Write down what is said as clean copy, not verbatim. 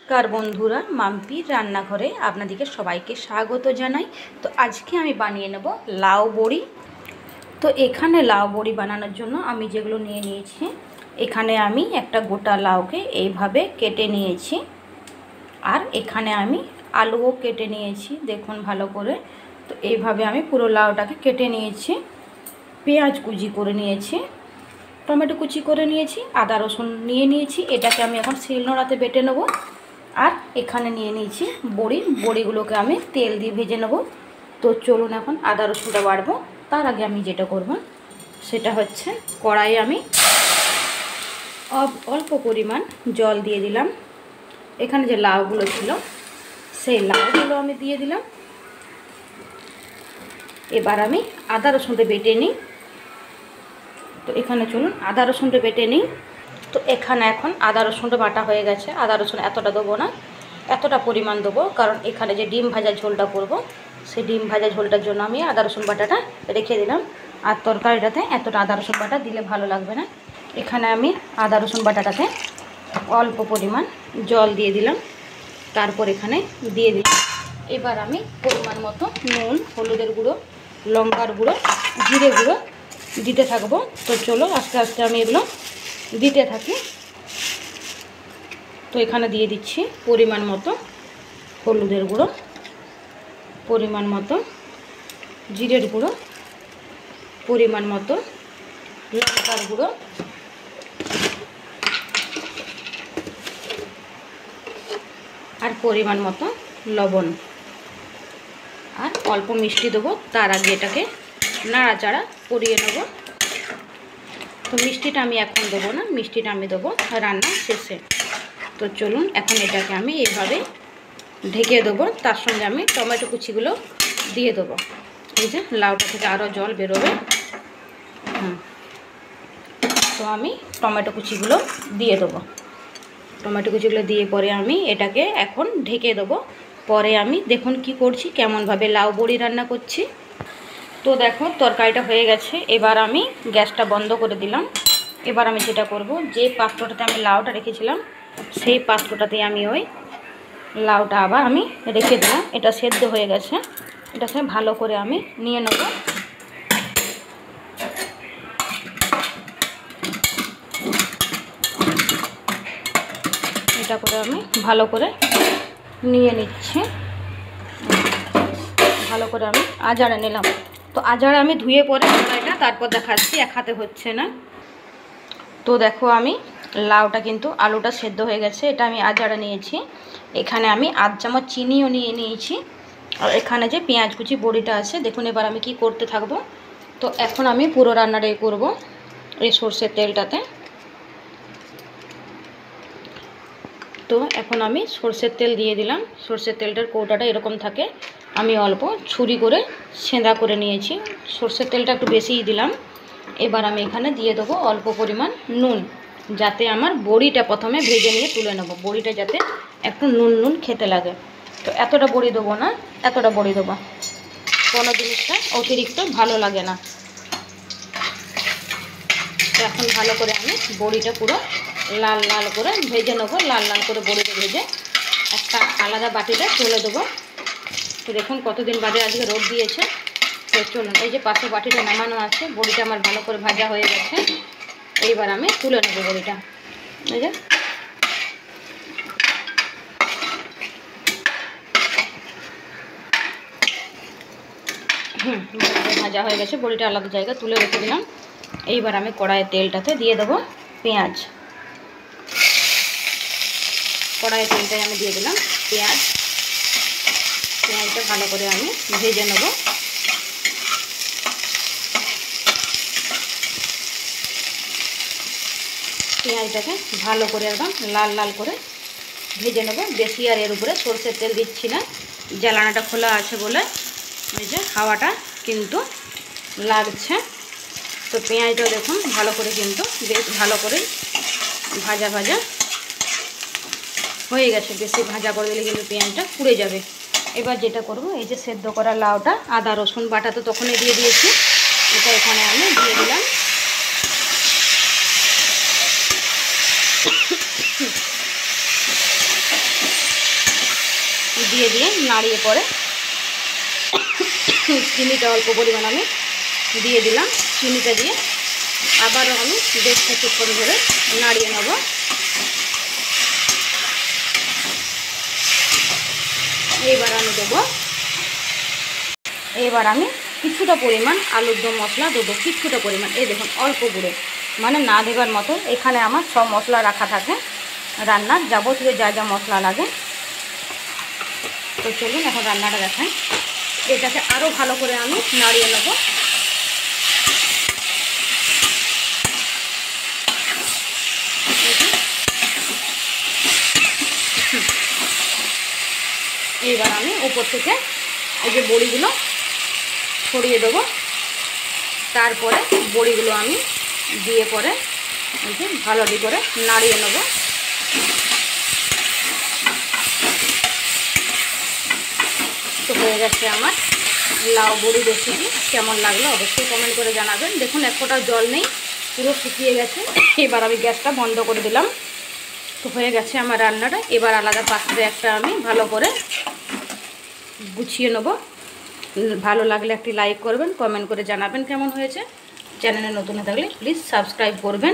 নমস্কার বন্ধুরা, মাম্পির রান্নাঘরে আপনাদেরকে সবাইকে স্বাগত জানাই। তো আজকে আমি বানিয়ে নেব লাউ বড়ি। তো এখানে লাউ বড়ি বানানোর জন্য আমি যেগুলো নিয়ে নিয়েছি, এখানে আমি একটা গোটা লাউকে এইভাবে কেটে নিয়েছি। আর এখানে আমি আলুও কেটে নিয়েছি, দেখুন ভালো করে। তো এইভাবে আমি পুরো লাউটাকে কেটে নিয়েছি। পেঁয়াজ কুচি করে নিয়েছি, টমেটো কুচি করে নিয়েছি, আদা রসুন নিয়ে নিয়েছি। এটাকে আমি এখন শিলনোড়াতে বেটে নেব। আর এখানে নিয়ে নিয়েছি বড়িগুলোকে আমি তেল দিয়ে ভেজে নেব। তো চলুন এখন আদা রসুনটা বাড়বো। তার আগে আমি যেটা করব সেটা হচ্ছে, কড়াইয়ে আমি অল্প পরিমাণ জল দিয়ে দিলাম। এখানে যে লাউগুলো ছিল সেই লাউগুলো আমি দিয়ে দিলাম। এবার আমি আদা রসুনটা বেটে নিই। তো এখানে চলুন আদা রসুনটা বেটে নিই। তো এখানে এখন আদা রসুনটা বাটা হয়ে গেছে। আদা রসুন এতটা দেবো না, এতটা পরিমাণ দেবো, কারণ এখানে যে ডিম ভাজা ঝোলটা করব সেই ডিম ভাজা ঝোলটার জন্য আমি আদা রসুন বাটাটা রেখে দিলাম। আর তরকারিটাতে এতটা আদা রসুন বাটা দিলে ভালো লাগবে না। এখানে আমি আদা রসুন বাটাটাতে অল্প পরিমাণ জল দিয়ে দিলাম। তারপর এখানে দিয়ে দিলাম এবার আমি পরিমাণ মতো নুন, হলুদের গুঁড়ো, লঙ্কার গুঁড়ো, জিরে গুঁড়ো দিতে থাকবো। তো চলো আস্তে আস্তে আমি এগুলো দিতে থাকি। তো এখানে দিয়ে দিচ্ছি পরিমাণ মতো হলুদের গুঁড়ো, পরিমাণ মতো জিরের গুঁড়ো, পরিমাণ মতো লঙ্কার গুঁড়ো, আর পরিমাণ মতো লবণ, আর অল্প মিষ্টি দেবো। তার আগে এটাকে নাড়াচাড়া করিয়ে নেব। তো মিষ্টিটা আমি এখন দেবো না, মিষ্টিটা আমি দেবো রান্না শেষে। তো চলুন এখন এটাকে আমি এইভাবে ঢেকে দেবো। তার সঙ্গে আমি টমেটো কুচিগুলো দিয়ে দেবো। এই যে লাউটা থেকে আরও জল বেরোবে। তো আমি টমেটো কুচিগুলো দিয়ে দেবো। টমেটো কুচিগুলো দিয়ে পরে আমি এটাকে এখন ঢেকে দেবো। পরে আমি দেখুন কি করছি, কেমনভাবে লাউ বড়ি রান্না করছি। তো দেখো তরকারিটা হয়ে গেছে। এবার আমি গ্যাসটা বন্ধ করে দিলাম। এবার আমি যেটা করব, যে পাত্রটাতে আমি লাউটা রেখেছিলাম সেই পাত্রটাতে আমি ওই লাউটা আবার আমি রেখে দিলাম। এটা সেদ্ধ হয়ে গেছে, এটাকে ভালো করে আমি নিয়ে নেব। এটা করে আমি ভালো করে নিয়ে নিচ্ছি। ভালো করে আমি আজাড়ে নিলাম। তো আজাড়ে আমি ধুয়ে পরে এটা তারপর দেখাচ্ছি, এক হাতে হচ্ছে না। তো দেখো আমি লাউটা কিন্তু আলুটা সেদ্ধ হয়ে গেছে, এটা আমি আজাড়ে নিয়েছি। এখানে আমি আধ চামচ চিনিও নিয়ে নিয়েছি। আর এখানে যে পেঁয়াজ কুচি বড়িটা আছে, দেখুন এবার আমি কি করতে থাকবো। তো এখন আমি পুরো রান্নাটাই করব এই সর্ষের তেলটাতে। তো এখন আমি সর্ষের তেল দিয়ে দিলাম। সর্ষের তেলটার কৌটাটা এরকম থাকে, আমি অল্প ছুরি করে ছেঁদা করে নিয়েছি। সর্ষের তেলটা একটু বেশিই দিলাম। এবার আমি এখানে দিয়ে দেবো অল্প পরিমাণ নুন, যাতে আমার বড়িটা প্রথমে ভেজে নিয়ে তুলে নেব, বড়িটা যাতে একটু নুন নুন খেতে লাগে। তো এতটা বড়ি দেবো না, এতটা বড়ি দেবো, কোনো জিনিসটা অতিরিক্ত ভালো লাগে না। তো এখন ভালো করে আমি বড়িটা পুরো লাল লাল করে ভেজে নেবো। লাল লাল করে বড়িটা ভেজে একটা আলাদা বাটিতে তুলে দেবো। তো দেখুন কতদিন বাদে আজকে রোদ দিয়েছে। তো চলুন, এই যে পাশে বাটিটা নামানো আছে, বড়িটা আমার ভালো করে ভাজা হয়ে গেছে। এইবার আমি তুলে নেবো বড়িটা। এই যে ভাজা হয়ে গেছে, বড়িটা আলাদা জায়গায় তুলে রেখে দিলাম। এইবার আমি কড়াইয়ের তেলটাতে দিয়ে দেবো পেঁয়াজ। কড়াইয়ের তেলটাই আমি দিয়ে দিলাম পেঁয়াজ। পেঁয়াজটা ভালো করে আমি ভেজে নেব। পেঁয়াজটাকে ভালো করে একদম লাল লাল করে ভেজে নেব। বেশি আর এর উপরে সরষের তেল দিচ্ছি না, জ্বালানাটা খোলা আছে বলে এই যে হাওয়াটা কিন্তু লাগছে। তো পেঁয়াজটাও দেখুন ভালো করে কিন্তু বেশ ভালো করে ভাজা ভাজা হয়ে গেছে। বেশি ভাজা করে দিলে কিন্তু পেঁয়াজটা পুড়ে যাবে। এবার যেটা করব, এই যে সেদ্ধ করা লাউটা, আদা রসুন বাটা তো তখনই দিয়ে দিয়েছি, এটা এখানে আমি দিয়ে দিলাম। দিয়ে নাড়িয়ে পরে চিনিটা অল্প পরিমাণ আমি দিয়ে দিলাম। চিনিটা দিয়ে আবারও আমি বেশ কিছুক্ষণ ধরে নাড়িয়ে নেব। এবার আমি কিছুটা পরিমাণ আলুর দম মশলা দেবো, কিছুটা পরিমাণ। এই দেখুন অল্প গুঁড়ো, মানে না দেবার মতো। এখানে আমার সব মশলা রাখা থাকে, রান্নার যাবতীয় যা যা মশলা লাগে। তো চলুন এখন রান্নাটা দেখাই। এটাকে আরও ভালো করে আমি নাড়িয়ে নেব। এইবার আমি উপর থেকে এই যে বড়িগুলো ছড়িয়ে দেবো। তারপরে বড়িগুলো আমি দিয়ে পরে ভালো করে নাড়িয়ে নেব। তো হয়ে গেছে আমার লাউ বড়ি রেসিপি। কেমন লাগলো অবশ্যই কমেন্ট করে জানাবেন। দেখুন এক ফোঁটা জল নেই, পুরো শুকিয়ে গেছে। এবার আমি গ্যাসটা বন্ধ করে দিলাম। তো হয়ে গেছে আমার রান্নাটা। এবার আলাদা পাত্রে একটা আমি ভালো করে গুছিয়ে নেব। ভালো লাগলে একটি লাইক করবেন, কমেন্ট করে জানাবেন কেমন হয়েছে। চ্যানেলে নতুন হয়ে থাকলে প্লিজ সাবস্ক্রাইব করবেন।